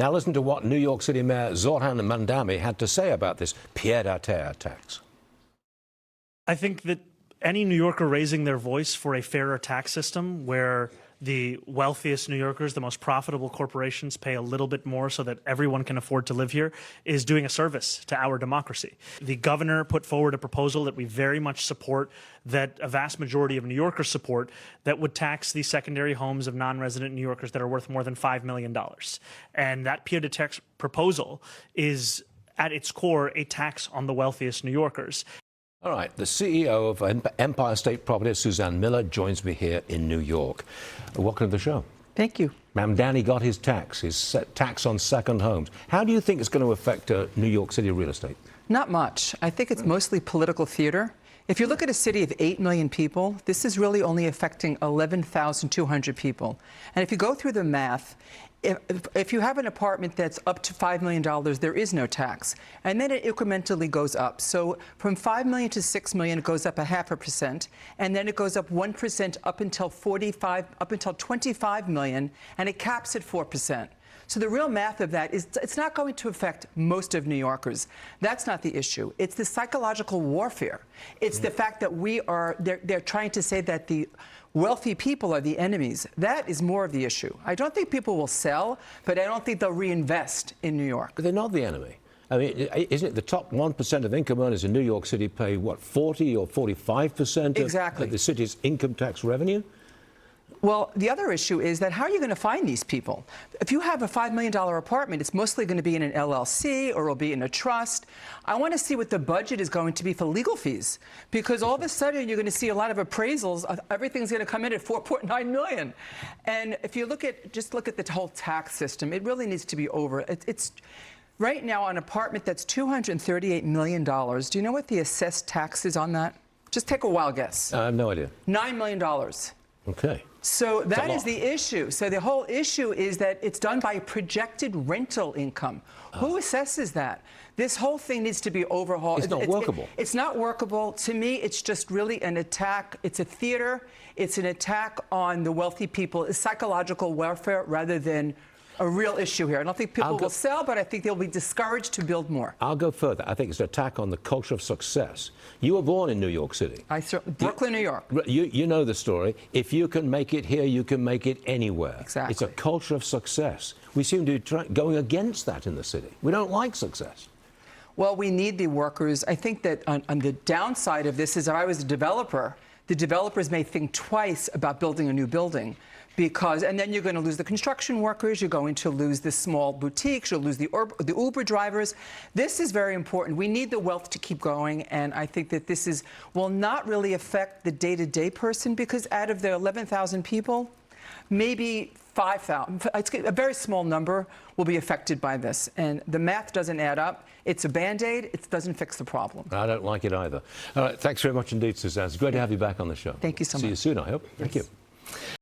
Now listen to what New York City Mayor Zoran Mandami had to say about this pied-a-terre tax. I think that any New Yorker raising their voice for a fairer tax system where the wealthiest New Yorkers, the most profitable corporations, pay a little bit more so that everyone can afford to live here is doing a service to our democracy. The governor put forward a proposal that we very much support, that a vast majority of New Yorkers support, that would tax the secondary homes of non-resident New Yorkers that are worth more than $5 million. And that pied-a-terre proposal is, at its core, a tax on the wealthiest New Yorkers. All right, the CEO of Empire State Properties, Suzanne Miller, joins me here in New York. Welcome to the show. Thank you. Mamdani got his tax on second homes. How do you think it's going to affect New York City real estate? Not much. I think it's mostly political theater. If you look at a city of 8 million people, this is really only affecting 11,200 people. And if you go through the math, if you have an apartment that's up to $5 million, there is no tax. And then it incrementally goes up. So from $5 million to $6 million, it goes up 0.5%. And then it goes up 1% up until $25 million, and it caps at 4%. So the real math of that is it's not going to affect most of New Yorkers. That's not the issue. It's the psychological warfare. It's the fact that they're trying to say that the wealthy people are the enemies. That is more of the issue. I don't think people will sell, but I don't think they'll reinvest in New York. But they're not the enemy. I mean, isn't it the top 1% of income earners in New York City pay, what, 40 or 45% Exactly. of the city's income tax revenue? Well, the other issue is that how are you going to find these people? If you have a $5 million apartment, it's mostly going to be in an LLC or it'll be in a trust. I want to see what the budget is going to be for legal fees, because all of a sudden you're going to see a lot of appraisals. Everything's going to come in at $4.9 million. And if you just look at the whole tax system, it really needs to be over. It's right now an apartment that's $238 million. Do you know what the assessed tax is on that? Just take a wild guess. I have no idea. $9 million. Okay. So that is the issue. So the whole issue is that it's done by projected rental income. Who assesses that? This whole thing needs to be overhauled. It's not workable. It's not workable. To me, it's just really an attack. It's a theater. It's an attack on the wealthy people. It's psychological warfare rather than a real issue here. I don't think people will sell, but I think they'll be discouraged to build more. I'll go further. I think it's an attack on the culture of success. You were born in New York City. Brooklyn, New York. You know the story. If you can make it here, you can make it anywhere. Exactly. It's a culture of success. We seem to be going against that in the city. We don't like success. Well, we need the workers. I think that on the downside of this is if I was a developer, the developers may think twice about building a new building, and then you're going to lose the construction workers, you're going to lose the small boutiques, you'll lose the Uber drivers. This is very important. We need the wealth to keep going, and I think that this will not really affect the day-to-day person, because out of the 11,000 people, maybe 5,000, a very small number, will be affected by this. And the math doesn't add up. It's a Band-Aid. It doesn't fix the problem. I don't like it either. All right, thanks very much indeed, Suzanne. It's great to have you back on the show. Thank you so much. See you soon, I hope. Thank you.